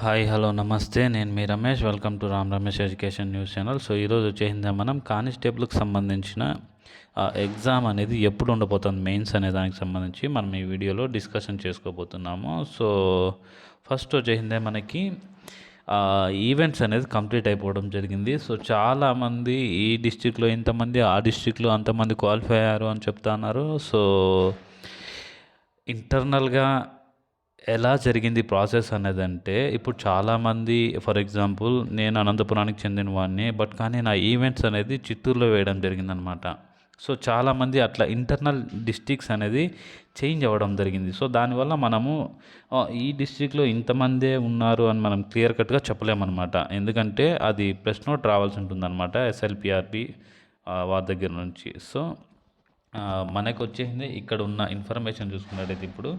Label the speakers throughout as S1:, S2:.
S1: Hi hello నమస్తే నేను మీ Ramesh welcome to Ram Ramesh education news channel. So ఈరోజు వచ్చేసిందే మనం కానిస్టేబుల్కి సంబంధించిన ఎగ్జామ్ అనేది ఎప్పుడు ఉండబోతుంది మెయిన్స్ అనే దానికి సంబంధించి మనం ఈ వీడియోలో డిస్కషన్ చేసుకోబోతున్నాము. సో ఫస్ట్ వచ్చేసిందే మనకి ఈవెంట్స్ అనేది కంప్లీట్ అయిపోవడం జరిగింది. సో చాలామంది ఈ డిస్టిక్లో ఇంతమంది, ఆ డిస్టిక్లో అంతమంది క్వాలిఫై అయ్యారు అని చెప్తున్నారు. సో ఇంటర్నల్గా ఎలా జరిగింది ప్రాసెస్ అనేదంటే, ఇప్పుడు చాలామంది ఫర్ ఎగ్జాంపుల్ నేను అనంతపురానికి చెందిన వాడిని, కానీ నా ఈవెంట్స్ అనేది చిత్తూరులో వేయడం జరిగిందనమాట. సో చాలామంది అట్లా ఇంటర్నల్ డిస్ట్రిక్ట్స్ అనేది చేంజ్ అవ్వడం జరిగింది. సో దానివల్ల మనము ఈ డిస్ట్రిక్ట్లో ఇంతమందే ఉన్నారు అని మనం క్లియర్ కట్గా చెప్పలేమన్నమాట. ఎందుకంటే అది ప్రెస్ నోట్ రావాల్సి ఉంటుందన్నమాట ఎస్ఎల్పిఆర్బి వారి దగ్గర నుంచి. సో మనకు వచ్చేసింది ఇక్కడ ఉన్న ఇన్ఫర్మేషన్ చూసుకున్నట్టయితే ఇప్పుడు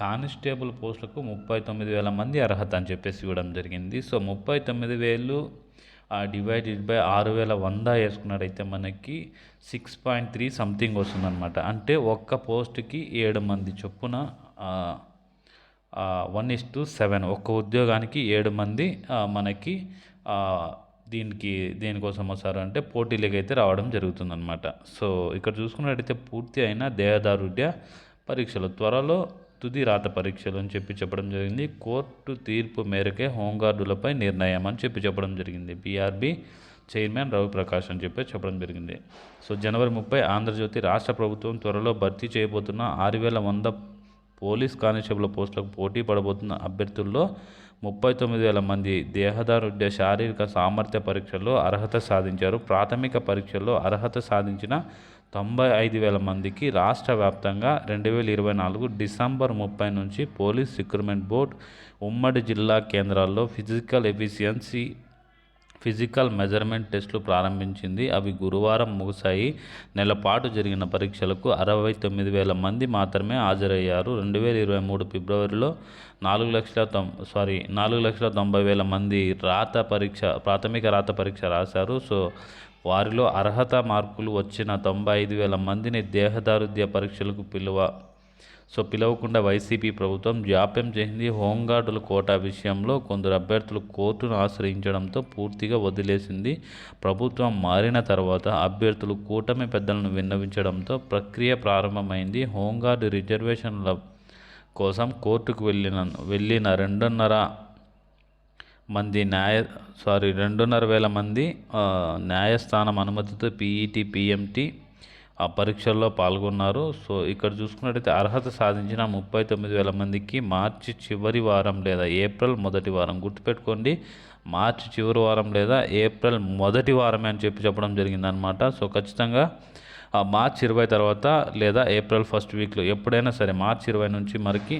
S1: కానిస్టేబుల్ పోస్టులకు 39,000 మంది అర్హత అని చెప్పేసి ఇవ్వడం జరిగింది. సో 39,000 డివైడెడ్ బై 6,100 వేసుకున్నట్టయితే మనకి 6.3 సంథింగ్ వస్తుందన్నమాట. అంటే ఒక్క పోస్ట్కి 7 మంది చొప్పున 1:7 ఒక్క ఉద్యోగానికి 7 మంది మనకి దేనికోసం వస్తారు అంటే పోటీలకు అయితే రావడం జరుగుతుందన్నమాట. సో ఇక్కడ చూసుకున్నట్టయితే పూర్తి అయిన దేహదారుఢ్య పరీక్షలు త్వరలో తుది రాత పరీక్షలు అని చెప్పడం జరిగింది. కోర్టు తీర్పు మేరకే హోంగార్డులపై నిర్ణయం అని చెప్పడం జరిగింది. బీఆర్బీ చైర్మన్ రవి ప్రకాష్ అని చెప్పడం జరిగింది. సో జనవరి 30 ఆంధ్రజ్యోతి రాష్ట్ర ప్రభుత్వం త్వరలో భర్తీ చేయబోతున్న 6,100 పోలీస్ కానిస్టేబుల్ పోస్టులకు పోటీ పడబోతున్న అభ్యర్థుల్లో 39,000 మంది దేహదారుఢ్య శారీరక సామర్థ్య పరీక్షల్లో అర్హత సాధించారు. ప్రాథమిక పరీక్షల్లో అర్హత సాధించిన 95,000 మందికి రాష్ట్ర వ్యాప్తంగా 2024 డిసెంబర్ 30 నుంచి పోలీస్ రిక్రూట్మెంట్ బోర్డు ఉమ్మడి జిల్లా కేంద్రాల్లో ఫిజికల్ మెజర్మెంట్ టెస్టులు ప్రారంభించింది. అవి గురువారం ముగిశాయి. నెలపాటు జరిగిన పరీక్షలకు 69,000 మంది మాత్రమే హాజరయ్యారు. 2023 ఫిబ్రవరిలో 4,90,000 మంది ప్రాథమిక రాత పరీక్ష రాశారు. సో వారిలో అర్హత మార్కులు వచ్చిన 95,000 మందిని దేహదారుఢ్య పరీక్షలకు పిలవకుండా వైసీపీ ప్రభుత్వం జాప్యం చేసింది. హోంగార్డుల కోటా విషయంలో కొందరు అభ్యర్థులు కోర్టును ఆశ్రయించడంతో పూర్తిగా వదిలేసింది. ప్రభుత్వం మారిన తర్వాత అభ్యర్థులు కూటమి పెద్దలను విన్నవించడంతో ప్రక్రియ ప్రారంభమైంది. హోంగార్డు రిజర్వేషన్ల కోసం కోర్టుకు వెళ్ళిన 2,500 మంది న్యాయస్థానం అనుమతితో పీఈటీ, పీఎంటీ పరీక్షల్లో పాల్గొన్నారు. సో ఇక్కడ చూసుకున్నట్టయితే అర్హత సాధించిన 39,000 మందికి మార్చి చివరి వారం లేదా ఏప్రిల్ మొదటి వారం, గుర్తుపెట్టుకోండి, మార్చి చివరి వారం లేదా ఏప్రిల్ మొదటి వారమే అని చెప్పడం జరిగిందనమాట. సో ఖచ్చితంగా మార్చి 20 తర్వాత లేదా ఏప్రిల్ ఫస్ట్ వీక్లో ఎప్పుడైనా సరే మార్చి 20 నుంచి మనకి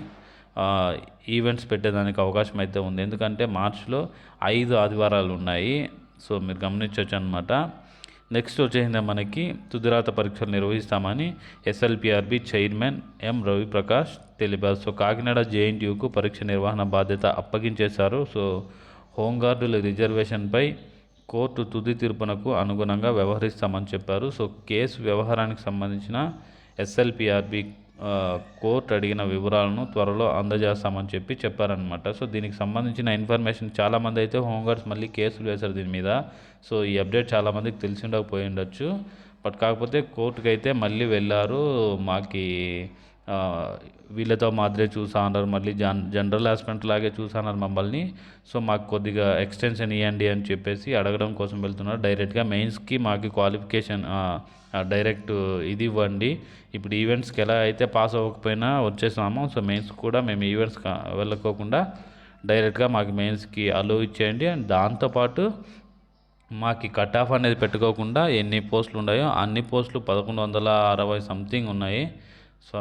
S1: ఈవెంట్స్ పెట్టేదానికి అవకాశం అయితే ఉంది. ఎందుకంటే మార్చిలో 5 ఆదివారాలు ఉన్నాయి. సో మీరు గమనించవచ్చు అనమాట. నెక్స్ట్ వచ్చేసిందే మనకి తుదిరాత పరీక్షలు నిర్వహిస్తామని SLPRB chairman M Ravi Prakash తెలిపారు. సో కాకినాడ జేఎన్టీయూకు పరీక్ష నిర్వహణ బాధ్యత అప్పగించేశారు. సో హోంగార్డుల రిజర్వేషన్పై కోర్టు తుది తీర్పునకు అనుగుణంగా వ్యవహరిస్తామని చెప్పారు. సో కేసు వ్యవహారానికి సంబంధించిన ఎస్ఎల్పిఆర్బి కోర్టు అడిగిన వివరాలను త్వరలో అందజేస్తామని చెప్పారనమాట. సో దీనికి సంబంధించిన ఇన్ఫర్మేషన్ చాలామంది అయితే హోంగార్డ్స్ మళ్ళీ కేసులు వేశారు దీని మీద. సో ఈ అప్డేట్ చాలామందికి తెలిసి ఉండకపోయి ఉండొచ్చు. కాకపోతే కోర్టుకు అయితే మళ్ళీ వెళ్ళారు. మాకి వీళ్ళతో మాదిరే చూసన్నారు, మళ్ళీ జనరల్ హాస్పిటల్ లాగే చూసన్నారు మమ్మల్ని. సో మాకు కొద్దిగా ఎక్స్టెన్షన్ ఇవ్వండి అని చెప్పేసి అడగడం కోసం వెళ్తున్నారు. డైరెక్ట్గా మెయిన్స్కి మాకు క్వాలిఫికేషన్ డైరెక్ట్ ఇది ఇవ్వండి. ఇప్పుడు ఈవెంట్స్కి ఎలా అయితే పాస్ అవ్వకపోయినా వచ్చేసామో, సో మెయిన్స్ కూడా మేము ఈవెంట్స్ వెళ్ళకోకుండా డైరెక్ట్గా మాకు మెయిన్స్కి అలో ఇచ్చేయండి. అండ్ దాంతోపాటు మాకు కట్ ఆఫ్ అనేది పెట్టుకోకుండా ఎన్ని పోస్టులు ఉన్నాయో అన్ని పోస్టులు 1,160 సంథింగ్ ఉన్నాయి. సో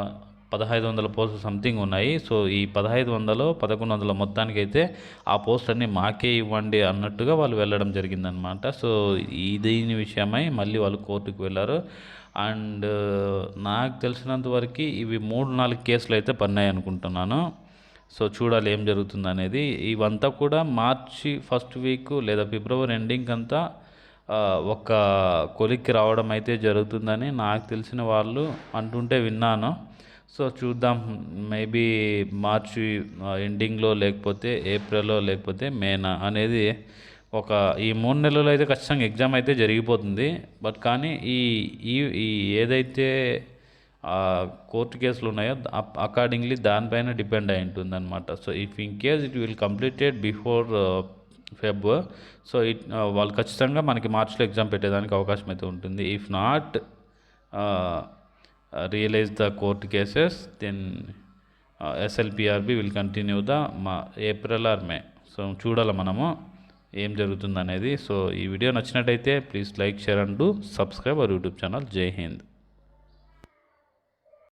S1: 1,500 పోస్టులు సంథింగ్ ఉన్నాయి. సో ఈ 1,500, 1,100 మొత్తానికి అయితే ఆ పోస్ట్ అన్ని మాకే ఇవ్వండి అన్నట్టుగా వాళ్ళు వెళ్ళడం జరిగిందనమాట. సో దీని విషయమై మళ్ళీ వాళ్ళు కోర్టుకు వెళ్ళారు. అండ్ నాకు తెలిసినంత వరకు ఇవి 3-4 కేసులు అయితే పడినాయి అనుకుంటున్నాను. సో చూడాలి ఏం జరుగుతుంది అనేది. ఇవంతా కూడా మార్చి ఫస్ట్ వీక్ లేదా ఫిబ్రవరి ఎండింగ్ అంతా ఒక కొలిక్కి రావడం అయితే జరుగుతుందని నాకు తెలిసిన వాళ్ళు అంటుంటే విన్నాను. సో చూద్దాం, మేబీ మార్చి ఎండింగ్లో లేకపోతే ఏప్రిల్లో లేకపోతే మేనా అనేది ఒక ఈ 3 నెలల్లో అయితే ఖచ్చితంగా ఎగ్జామ్ అయితే జరిగిపోతుంది. బట్ కానీ ఈ ఈ ఈ ఏదైతే కోర్టు కేసులు ఉన్నాయో అకార్డింగ్లీ దానిపైన డిపెండ్ అయి ఉంటుంది అనమాట. So if in case it will completed before Feb, so వాళ్ళు ఖచ్చితంగా మనకి మార్చిలో ఎగ్జామ్ పెట్టేదానికి అవకాశం అయితే ఉంటుంది. If not realize the court cases, then SLPRB will continue the April or May. So చూడాలి మనము ఏం జరుగుతుంది అనేది. సో ఈ వీడియో నచ్చినట్టయితే please like, share and do subscribe our YouTube channel. జై హింద్.